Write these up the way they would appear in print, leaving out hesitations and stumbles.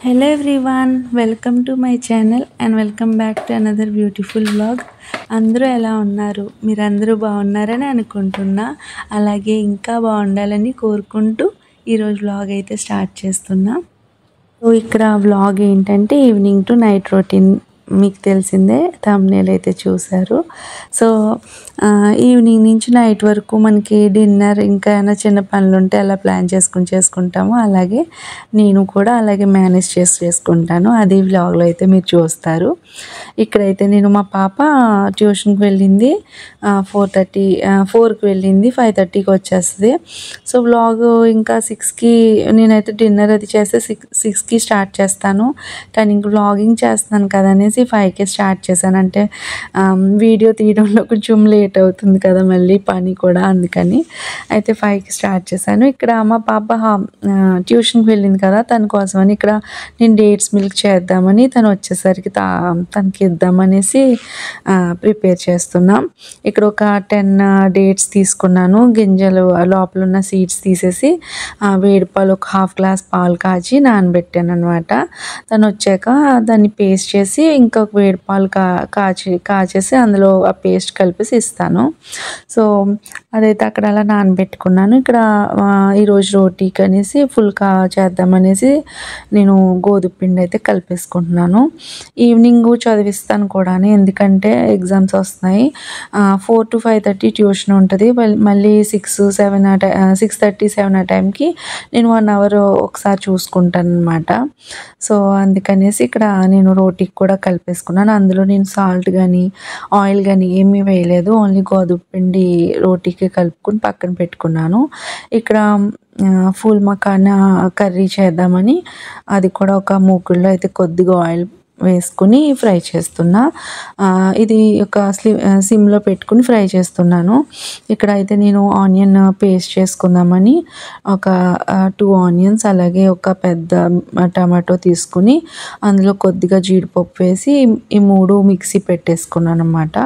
Hello everyone, welcome to my channel and welcome back to another beautiful vlog. అందరూ ఎలా ఉన్నారు? మీరందరూ బాగున్నారని అనుకుంటున్నా. అలాగే ఇంకా బాగుండాలని కోరుకుంటూ ఈరోజు వ్లాగ్ అయితే స్టార్ట్ చేస్తున్నా. సో ఇక్కడ వ్లాగ్ ఏంటంటే ఈవినింగ్ టు నైట్ రొటీన్. మీకు తెలిసిందే, థంబ్నెయిల్ అయితే చూసారు. సో ఈవినింగ్ నుంచి నైట్ వరకు మనకి డిన్నర్ ఇంకా ఏమైనా చిన్న పనులు ఉంటే అలా ప్లాన్ చేసుకుంటాము. అలాగే నేను కూడా అలాగే మేనేజ్ చేసుకుంటాను. అది వ్లాగ్లో అయితే మీరు చూస్తారు. ఇక్కడైతే నేను మా పాప ట్యూషన్కి వెళ్ళింది, 4కి వెళ్ళింది, 5:30కి వచ్చేస్తుంది. సో వ్లాగ్ ఇంకా 6కి నేనైతే డిన్నర్ అది చేస్తే 6కి స్టార్ట్ చేస్తాను. కానీ ఇంక వ్లాగింగ్ చేస్తున్నాను కదా అనేసి 5కే స్టార్ట్ చేశాను. అంటే వీడియో తీయడంలో కొంచెం లేట్ అవుతుంది కదా, మళ్ళీ పని కూడా, అందుకని అయితే 5కి స్టార్ట్ చేశాను. ఇక్కడ మా పాప ట్యూషన్కి వెళ్ళింది కదా, తన కోసమని ఇక్కడ నేను డేట్స్ మిల్క్ చేద్దామని తను వచ్చేసరికి తనకి ఇద్దామనేసి ప్రిపేర్ చేస్తున్నాం. ఇక్కడ ఒక 10 డేట్స్ తీసుకున్నాను. గింజలు లోపల ఉన్న సీడ్స్ తీసేసి వేడి పాలు ఒక 1/2 గ్లాస్ పాలు కాచి నానబెట్టాను అనమాట. తను వచ్చాక దాన్ని పేస్ట్ చేసి ఇంకొక వేడి పాలు కాచేసి అందులో ఆ పేస్ట్ కలిపేసి ఇస్తాను. సో అదైతే అక్కడ అలా నానబెట్టుకున్నాను. ఇక్కడ ఈరోజు రోటీకి అనేసి ఫుల్కా చేద్దామనేసి నేను గోధుమ పిండి అయితే కలిపేసుకుంటున్నాను. ఈవినింగ్ చదివిస్తాను కూడా, ఎందుకంటే ఎగ్జామ్స్ వస్తున్నాయి. 4 to 5:30 ట్యూషన్ ఉంటుంది. మళ్ళీ 6:30, 7 ఆ టైంకి నేను 1 అవర్ ఒకసారి చూసుకుంటాను అనమాట. సో అందుకనేసి ఇక్కడ నేను రోటీకి కూడా కలిపేసుకున్నాను. అందులో నేను సాల్ట్ కానీ ఆయిల్ కానీ ఏమీ వేయలేదు, ఓన్లీ గోధుమ పిండి రోటీకి కలుపుకొని పక్కన పెట్టుకున్నాను. ఇక్కడ ఫుల్ మకానా కర్రీ చేద్దామని అది కూడా ఒక మూకుడులో అయితే కొద్దిగా ఆయిల్ వేసుకుని ఫ్రై చేస్తున్నా. ఇది ఒక సిమ్లో పెట్టుకుని ఫ్రై చేస్తున్నాను. ఇక్కడ అయితే నేను ఆనియన్ పేస్ట్ చేసుకుందామని ఒక 2 ఆనియన్స్ అలాగే ఒక పెద్ద టమాటో తీసుకుని అందులో కొద్దిగా జీడిపప్పు వేసి ఈ 3 మిక్సీ పెట్టేసుకున్నాను అన్నమాట.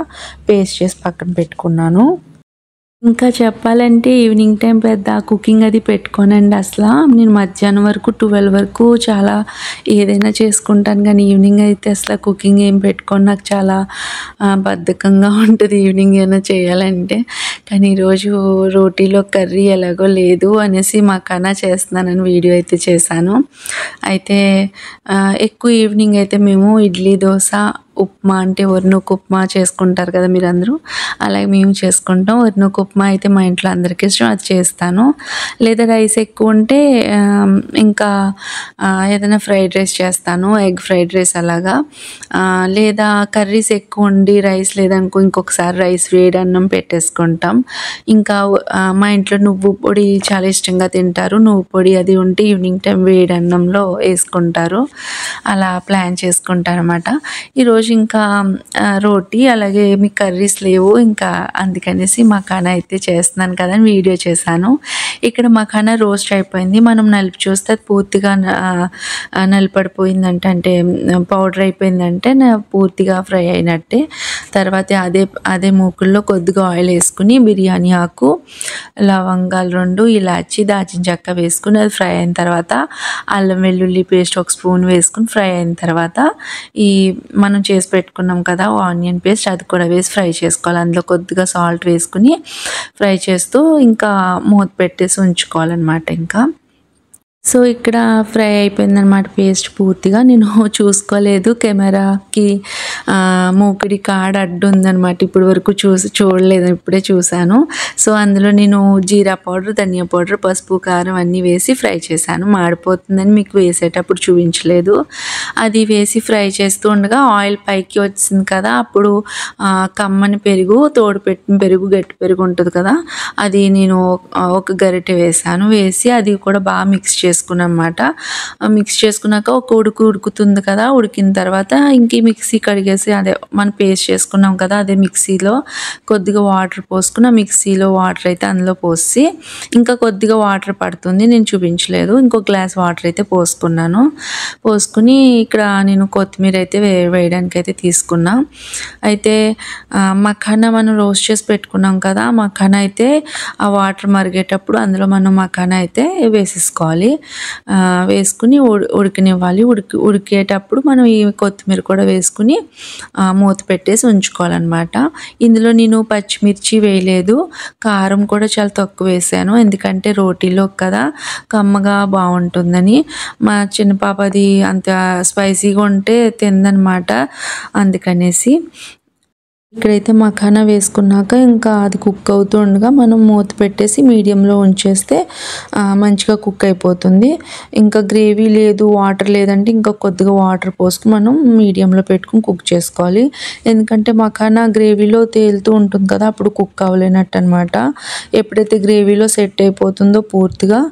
పేస్ట్ చేసి పక్కన పెట్టుకున్నాను. ఇంకా చెప్పాలంటే ఈవినింగ్ టైం పెద్ద కుకింగ్ అది పెట్టుకోనండి. అసలు నేను మధ్యాహ్నం వరకు 12 వరకు చాలా ఏదైనా చేసుకుంటాను, కానీ ఈవినింగ్ అయితే అసలు కుకింగ్ ఏం పెట్టుకొని నాకు చాలా బద్ధకంగా ఉంటుంది ఈవినింగ్ ఏమైనా చేయాలంటే. కానీ ఈరోజు రోటీలో కర్రీ ఎలాగో లేదు అనేసి మకానా చేస్తున్నానని వీడియో అయితే చేశాను. అయితే ఎక్కువ ఈవినింగ్ అయితే మేము ఇడ్లీ, దోశ, ఉప్మా, అంటే వరినొక్క ఉప్మా చేసుకుంటారు కదా మీరందరూ, అలాగే మేము చేసుకుంటాం. వరినొక్క ఉప్మా అయితే మా ఇంట్లో అందరికీ ఇష్టం, అది చేస్తాను. లేదా రైస్ ఎక్కువ ఉంటే ఇంకా ఏదైనా ఫ్రైడ్ రైస్ చేస్తాను, ఎగ్ ఫ్రైడ్ రైస్ అలాగా. లేదా కర్రీస్ ఎక్కువ ఉండి రైస్ లేదనుకో ఇంకొకసారి రైస్ వేడి అన్నం పెట్టేసుకుంటాం. ఇంకా మా ఇంట్లో నువ్వు పొడి చాలా ఇష్టంగా తింటారు. నువ్వు పొడి అది ఉంటే ఈవినింగ్ టైం వేడి అన్నంలో వేసుకుంటారు. అలా ప్లాన్ చేసుకుంటారు అనమాట. ఈరోజు ఇంకా రోటీ అలాగే మీ కర్రీస్ లేవు, ఇంకా అందుకనేసి మకానా అయితే చేస్తున్నాను కదా అని వీడియో చేశాను. ఇక్కడ మకానా రోస్ట్ అయిపోయింది. మనం నలిపి చూస్తే అది పూర్తిగా నలిపడిపోయిందంటే, అంటే పౌడర్ అయిపోయిందంటే పూర్తిగా ఫ్రై అయినట్టే. తర్వాత అదే మూకుల్లో కొద్దిగా ఆయిల్ వేసుకుని బిర్యానీ ఆకు, లవంగాలు 2, ఇలాచి, దాచిన చెక్క వేసుకుని అది ఫ్రై అయిన తర్వాత అల్లం వెల్లుల్లి పేస్ట్ ఒక స్పూన్ వేసుకుని ఫ్రై అయిన తర్వాత ఈ మనం చేసి పెట్టుకున్నాం కదా ఆనియన్ పేస్ట్, అది కూడా వేసి ఫ్రై చేసుకోవాలి. అందులో కొద్దిగా సాల్ట్ వేసుకుని ఫ్రై చేస్తూ ఇంకా మూత పెట్టేసి ఉంచుకోవాలన్నమాట. ఇంకా సో ఇక్కడ ఫ్రై అయిపోయిందనమాట పేస్ట్ పూర్తిగా. నేను చూసుకోలేదు, కెమెరాకి మూకుడి కాడ అడ్డు ఉందనమాట. ఇప్పటి వరకు చూడలేదు, ఇప్పుడే చూశాను. సో అందులో నేను జీరా పౌడర్, ధనియా పౌడర్, పసుపు, కారం అన్నీ వేసి ఫ్రై చేశాను. మాడిపోతుందని మీకు వేసేటప్పుడు చూపించలేదు. అది వేసి ఫ్రై చేస్తూ ఉండగా ఆయిల్ పైకి వచ్చింది కదా, అప్పుడు కమ్మని పెరుగు, తోడు పెట్టిన పెరుగు, గట్టి పెరుగు ఉంటుంది కదా, అది నేను ఒక గరిటె వేసాను. వేసి అది కూడా బాగా మిక్స్ చేసుకున్నమాట. మిక్స్ చేసుకున్నాక ఒక ఉడుకుతుంది కదా, ఉడికిన తర్వాత ఇంక మిక్సీ కడిగేసి అదే మనం పేస్ట్ చేసుకున్నాం కదా, అదే మిక్సీలో కొద్దిగా వాటర్ పోసుకున్న, మిక్సీలో వాటర్ అయితే అందులో పోసి ఇంకా కొద్దిగా వాటర్ పడుతుంది, నేను చూపించలేదు, ఇంకో గ్లాస్ వాటర్ అయితే పోసుకున్నాను. పోసుకుని ఇక్కడ నేను కొత్తిమీర అయితే వేయడానికి అయితే తీసుకున్నా. అయితే మఖానా మనం రోస్ట్ చేసి పెట్టుకున్నాం కదా, మఖానా అయితే ఆ వాటర్ మరిగేటప్పుడు అందులో మనం మఖానా అయితే వేసేసుకోవాలి. వేసుకుని ఉడికనివ్వాలి. ఉడికేటప్పుడు మనం ఈ కొత్తిమీర కూడా వేసుకుని మూత పెట్టేసి ఉంచుకోవాలన్నమాట. ఇందులో నేను పచ్చిమిర్చి వేయలేదు, కారం కూడా చాలా తక్కువ వేసాను, ఎందుకంటే రోటీలో కదా కమ్మగా బాగుంటుందని. మా చిన్న పాప అది అంత స్పైసీగా ఉంటే తిందనమాట, అందుకనేసి. ఇక్కడైతే మఖానా వేసుకున్నాక ఇంకా అది కుక్ అవుతూ ఉండగా మనం మూత పెట్టేసి మీడియంలో ఉంచేస్తే మంచిగా కుక్ అయిపోతుంది. ఇంకా గ్రేవీ లేదు, వాటర్ లేదంటే ఇంకా కొద్దిగా వాటర్ పోసుకుని మనం మీడియంలో పెట్టుకుని కుక్ చేసుకోవాలి. ఎందుకంటే మఖానా గ్రేవీలో తేలుతూ ఉంటుంది కదా, అప్పుడు కుక్ అవ్వలేనట్టు అనమాట. ఎప్పుడైతే గ్రేవీలో సెట్ అయిపోతుందో పూర్తిగా,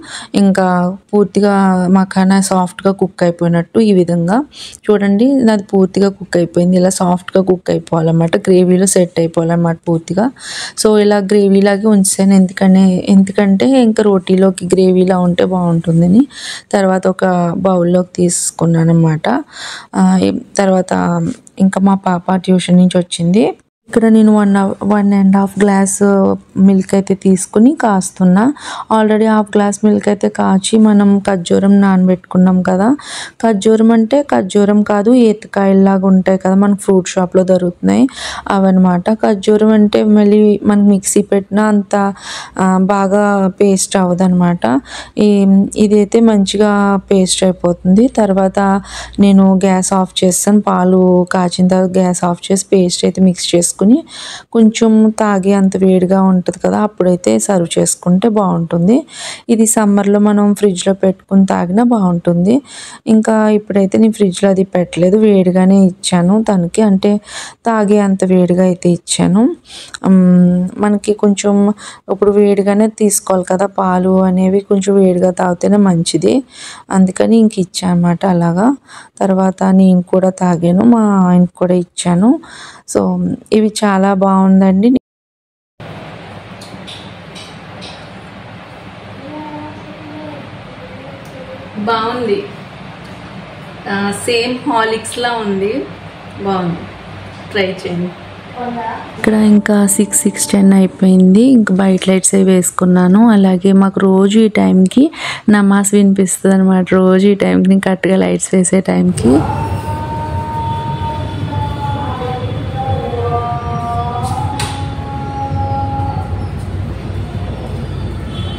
ఇంకా పూర్తిగా మఖానా సాఫ్ట్గా కుక్ అయిపోయినట్టు. ఈ విధంగా చూడండి, నాది పూర్తిగా కుక్ అయిపోయింది. ఇలా సాఫ్ట్గా కుక్ అయిపోవాలన్నమాట, గ్రేవీలో సెట్ అయిపోవాలన్నమాట పూర్తిగా. సో ఇలా గ్రేవీలాగే ఉంచాను, ఎందుకంటే ఇంకా రోటీలోకి గ్రేవీలా ఉంటే బాగుంటుందని. తర్వాత ఒక బౌల్లోకి తీసుకున్నాను అన్నమాట. తర్వాత ఇంకా మా పాప ట్యూషన్ నుంచి వచ్చింది. ఇక్కడ నేను 1.5 గ్లాస్ మిల్క్ అయితే తీసుకుని కాస్తున్నా. ఆల్రెడీ హాఫ్ గ్లాస్ మిల్క్ అయితే కాచి మనం ఖర్జూరం నానబెట్టుకున్నాం కదా. ఖర్జూరం అంటే ఖర్జూరం కాదు, ఈతకాయల్లాగా ఉంటాయి కదా, మనకు ఫ్రూట్ షాప్లో దొరుకుతున్నాయి అవన్నమాట. ఖర్జూరం అంటే మళ్ళీ మనకి మిక్సీ పెట్టినా అంత బాగా పేస్ట్ అవ్వదన్నమాట. ఇదైతే మంచిగా పేస్ట్ అయిపోతుంది. తర్వాత నేను గ్యాస్ ఆఫ్ చేస్తాను, పాలు కాచిన తర్వాత గ్యాస్ ఆఫ్ చేసి పేస్ట్ అయితే మిక్స్ చేసుకుని కొంచెం తాగే అంత వేడిగా ఉంటుంది కదా, అప్పుడైతే సర్వ్ చేసుకుంటే బాగుంటుంది. ఇది సమ్మర్లో మనం ఫ్రిడ్జ్లో పెట్టుకుని తాగినా బాగుంటుంది. ఇంకా ఇప్పుడైతే నేను ఫ్రిడ్జ్లో అది పెట్టలేదు, వేడిగానే ఇచ్చాను తనకి, అంటే తాగే అంత వేడిగా అయితే ఇచ్చాను. మనకి కొంచెం ఇప్పుడు వేడిగానే తీసుకోవాలి కదా, పాలు అనేవి కొంచెం వేడిగా తాగితేనే మంచిది, అందుకని ఇంక ఇచ్చాను అన్నమాట అలాగా. తర్వాత నేను కూడా తాగాను, మా ఆయనకు కూడా ఇచ్చాను. సో ఇవి చాలా బాగుందండి. బాగుంది, సేమ్ హార్లిక్స్లా ఉంది, బాగుంది, ట్రై చేయండి. ఇక్కడ ఇంకా 6:10 అయిపోయింది. ఇంకా బయట లైట్స్ అవి వేసుకున్నాను. అలాగే మాకు రోజు ఈ టైంకి నమాజ్ వినిపిస్తుంది అనమాట, రోజు ఈ టైంకి నేను కరెక్ట్గా లైట్స్ వేసే టైంకి.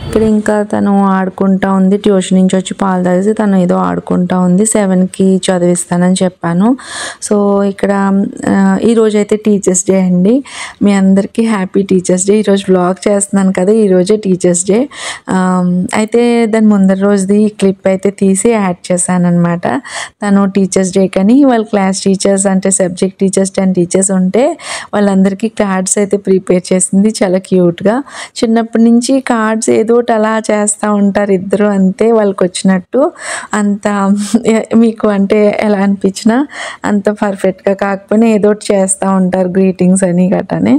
ఇక్కడ ఇంకా తను ఆడుకుంటా ఉంది, ట్యూషన్ నుంచి వచ్చి పాలు తాగేసి తను ఏదో ఆడుకుంటా ఉంది. 7కి చదివిస్తానని చెప్పాను. సో ఇక్కడ ఈరోజు అయితే టీచర్స్ డే అండి, మీ అందరికీ హ్యాపీ టీచర్స్ డే. ఈరోజు వ్లాగ్ చేస్తున్నాను కదా, ఈరోజే టీచర్స్ డే. అయితే దాని ముందర రోజుది క్లిప్ అయితే తీసి యాడ్ చేశాను అనమాట. తను టీచర్స్ డే కానీ వాళ్ళ క్లాస్ టీచర్స్ అంటే సబ్జెక్ట్ టీచర్స్ 10 టీచర్స్ ఉంటే వాళ్ళందరికీ కార్డ్స్ అయితే ప్రిపేర్ చేసింది, చాలా క్యూట్గా. చిన్నప్పటి నుంచి కార్డ్స్ ఏదో అలా చేస్తూ ఉంటారు ఇద్దరు, అంతే వాళ్ళకి వచ్చినట్టు. అంత మీకు అంటే ఎలా అనిపించినా అంత పర్ఫెక్ట్గా కాకపోయినా ఏదో చేస్తూ ఉంటారు, గ్రీటింగ్స్ అని గట్రానే.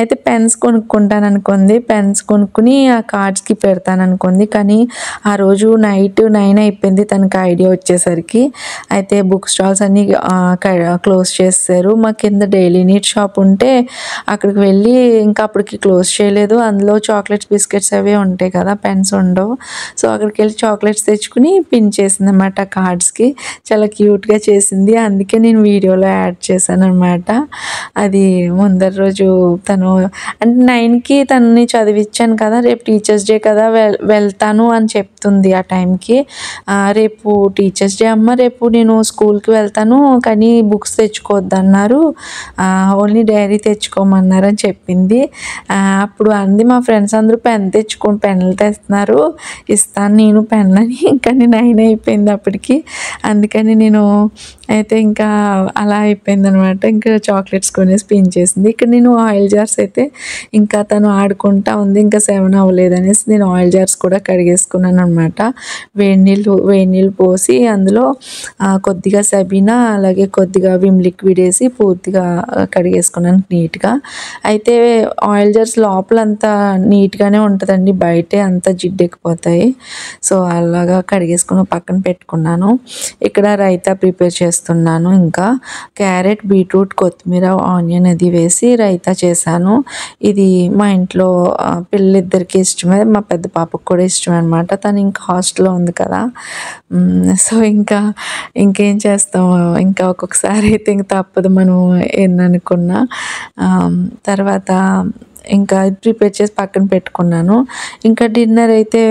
అయితే పెన్స్ కొనుక్కుంటాను అనుకుంది, పెన్స్ కొనుక్కుని ఆ కార్డ్స్కి పెడతాను అనుకుంది. కానీ ఆ రోజు నైట్ 9 అయిపోయింది తనకి ఐడియా వచ్చేసరికి. అయితే బుక్ స్టాల్స్ అన్నీ క్లోజ్ చేస్తారు. మా కింద డైలీ నీడ్ షాప్ ఉంటే అక్కడికి వెళ్ళి ఇంకా అప్పటికి క్లోజ్ చేయలేదు. అందులో చాక్లెట్స్ బిస్కెట్స్ అవే ఉంటాయి కదా, పెన్స్ ఉండవు. సో అక్కడికి వెళ్ళి చాక్లెట్స్ తెచ్చుకుని పిన్ చేసింది అన్నమాట కార్డ్స్కి, చాలా క్యూట్గా చేసింది. అందుకే నేను వీడియోలో యాడ్ చేశాను అనమాట. అది ముందర రోజు తను అంటే 9కి తనని చదివించాను కదా, రేపు టీచర్స్ డే కదా వెళ్తాను అని చెప్తుంది ఆ టైంకి. రేపు టీచర్స్ డే అమ్మ, రేపు నేను స్కూల్కి వెళ్తాను కానీ బుక్స్ తెచ్చుకోవద్దన్నారు, ఓన్లీ డైరీ తెచ్చుకోమన్నారు అని చెప్పింది. అప్పుడు అంది మా ఫ్రెండ్స్ అందరూ పెన్నులు తెస్తున్నారు, ఇస్తాను నేను పెన్నులని. కానీ 9 అయిపోయింది అప్పటికి, అందుకని నేను అయితే ఇంకా అలా అయిపోయింది అనమాట. ఇంకా చాక్లెట్స్ కొనేసి పిన్ చేసింది. ఇక్కడ నేను ఆయిల్ జార్స్ అయితే ఇంకా తను ఆడుకుంటా ఉంది, ఇంకా 7 అవ్వలేదనేసి నేను ఆయిల్ జార్స్ కూడా కడిగేసుకున్నాను అనమాట. వేడి నీళ్ళు పోసి అందులో కొద్దిగా సబీనా అలాగే కొద్దిగా విమ్ లిక్విడ్ వేసి పూర్తిగా కడిగేసుకున్నాను నీట్గా. అయితే ఆయిల్ జార్స్ లోపలంతా నీట్గానే ఉంటుందండి, బయట ఉంటే అంత జిడ్డెక్కిపోతాయి. సో అలాగా కడిగేసుకుని పక్కన పెట్టుకున్నాను. ఇక్కడ రైతా ప్రిపేర్ చేస్తున్నాను. ఇంకా క్యారెట్, బీట్రూట్, కొత్తిమీర, ఆనియన్ అది వేసి రైతా చేశాను. ఇది మా ఇంట్లో పిల్లలిద్దరికీ ఇష్టమే, మా పెద్ద పాపకు కూడా ఇష్టమే అనమాట. తను ఇంకా హాస్టల్లో ఉంది కదా. సో ఇంకేం చేస్తాము, ఇంకా ఒక్కొక్కసారి అయితే ఇంక తప్పదు మనం ఎన్ననుకున్నా. తర్వాత ఇంకా ప్రిపేర్ చేసి పక్కన పెట్టుకున్నాను. ఇంకా డిన్నర్ అయితే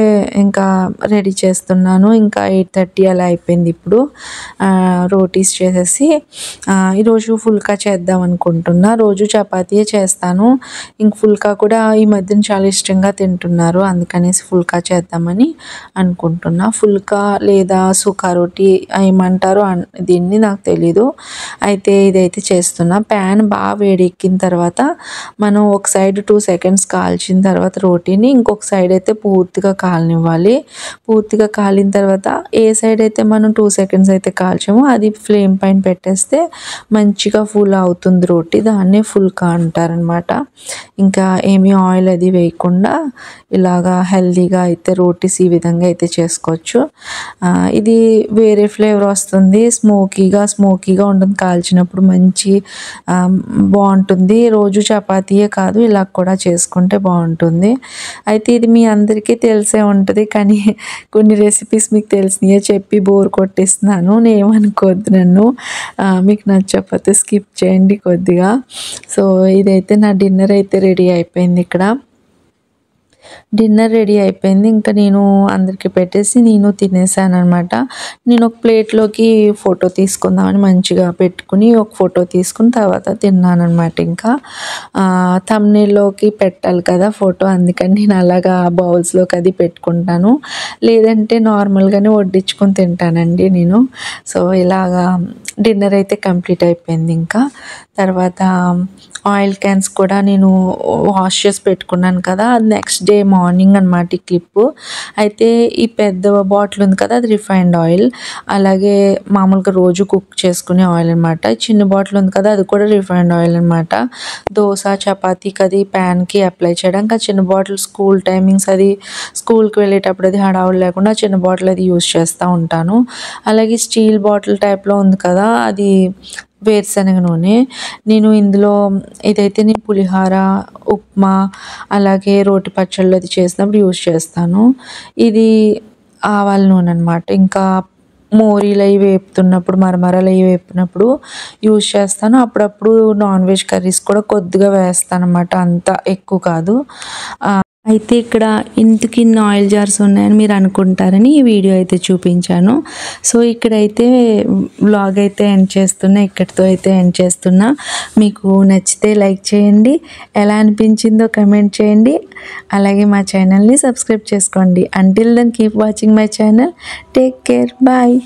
ఇంకా రెడీ చేస్తున్నాను. ఇంకా 8:30 అలా అయిపోయింది. ఇప్పుడు రోటీస్ చేసేసి ఈరోజు ఫుల్కా చేద్దాం అనుకుంటున్నా. రోజు చపాతీయే చేస్తాను. ఇంక ఫుల్కా కూడా ఈ మధ్యన చాలా ఇష్టంగా తింటున్నారు, అందుకనేసి ఫుల్కా చేద్దామని అనుకుంటున్నా. ఫుల్కా లేదా సుకా రోటీ ఏమంటారు దీన్ని నాకు తెలీదు. అయితే ఇదైతే చేస్తున్నా. ప్యాన్ బాగా వేడెక్కిన తర్వాత మనం ఒక సైడ్ 2 సెకండ్స్ కాల్చిన తర్వాత రోటీని ఇంకొక సైడ్ అయితే పూర్తిగా కాలనివ్వాలి. పూర్తిగా కాలిన తర్వాత ఏ సైడ్ అయితే మనం 2 సెకండ్స్ అయితే కాల్చామో అది ఫ్లేమ్ పైన పెట్టేస్తే మంచిగా ఫుల్ అవుతుంది రోటీ. దాన్నే ఫుల్కా అంటారనమాట. ఇంకా ఏమీ ఆయిల్ అది వేయకుండా ఇలాగా హెల్దీగా అయితే రోటీస్ ఈ విధంగా అయితే చేసుకోవచ్చు. ఇది వేరే ఫ్లేవర్ వస్తుంది, స్మోకీగా ఉంటుంది. కాల్చినప్పుడు మంచి బాగుంటుంది. రోజు చపాతీయే కాదు, ఇలా కూడా చేసుకుంటే బాగుంటుంది. అయితే ఇది మీ అందరికీ తెలిసే ఉంటుంది, కానీ కొన్ని రెసిపీస్ మీకు తెలిసినయే చెప్పి బోర్ కొట్టిస్తున్నాను. ఏమనుకోవద్దు నన్ను. మీకు నచ్చకపోతే స్కిప్ చేయండి కొద్దిగా. సో ఇదైతే నా డిన్నర్ అయితే రెడీ అయిపోయింది. ఇక్కడ డిన్నర్ రెడీ అయిపోయింది. ఇంకా నేను అందరికీ పెట్టేసి నేను తినేసాను అనమాట. నేను ఒక ప్లేట్లోకి ఫోటో తీసుకుందామని మంచిగా పెట్టుకుని ఒక ఫోటో తీసుకుని తర్వాత తిన్నాను అనమాట. ఇంకా థంబ్నెయిల్లోకి పెట్టాలి కదా ఫోటో, అందుకని నేను అలాగా బౌల్స్లోకి అది పెట్టుకుంటాను. లేదంటే నార్మల్గానే వడ్డించుకొని తింటానండి నేను. సో ఇలాగా డిన్నర్ అయితే కంప్లీట్ అయిపోయింది. ఇంకా తర్వాత ఆయిల్ క్యాన్స్ కూడా నేను వాష్ చేసి పెట్టుకున్నాను కదా, అది నెక్స్ట్ డే మార్నింగ్ అనమాట ఈ క్లిప్పు. అయితే ఈ పెద్ద బాటిల్ ఉంది కదా, అది రిఫైన్డ్ ఆయిల్. అలాగే మామూలుగా రోజు కుక్ చేసుకునే ఆయిల్ అనమాట. చిన్న బాటిల్ ఉంది కదా, అది కూడా రిఫైన్డ్ ఆయిల్ అనమాట. దోశ, చపాతీకి అది ప్యాన్కి అప్లై చేయడానికి. ఆ చిన్న బాటిల్ స్కూల్ టైమింగ్స్, అది స్కూల్కి వెళ్ళేటప్పుడు అది హడావుడు లేకుండా చిన్న బాటిల్ అది యూస్ చేస్తూ ఉంటాను. అలాగే స్టీల్ బాటిల్ టైప్లో ఉంది కదా, అది వేరుశనగ నూనె. నేను ఇందులో ఇదైతే నేను పులిహార, ఉప్మా, అలాగే రోటి పచ్చళ్ళు అది చేసినప్పుడు యూస్ చేస్తాను. ఇది ఆవాల నూనె అనమాట. ఇంకా మోరీలు అవి వేపుతున్నప్పుడు, మరమరాలు అవి వేపుతున్నప్పుడు యూస్ చేస్తాను. అప్పుడప్పుడు నాన్ వెజ్ కర్రీస్ కూడా కొద్దిగా వేస్తాను అనమాట, అంత ఎక్కువ కాదు. అయితే ఇక్కడ ఇంతకి ఇన్ని ఆయిల్ జార్స్ ఉన్నాయని మీరు అనుకుంటారని ఈ వీడియో అయితే చూపించాను. సో ఇక్కడైతే వ్లాగ్ అయితే ఇక్కడితో అయితే ఎండ్ చేస్తున్నా. మీకు నచ్చితే లైక్ చేయండి, ఎలా అనిపించిందో కమెంట్ చేయండి, అలాగే మా ఛానల్ని సబ్స్క్రైబ్ చేసుకోండి. Until then keep watching my channel. Take care, bye.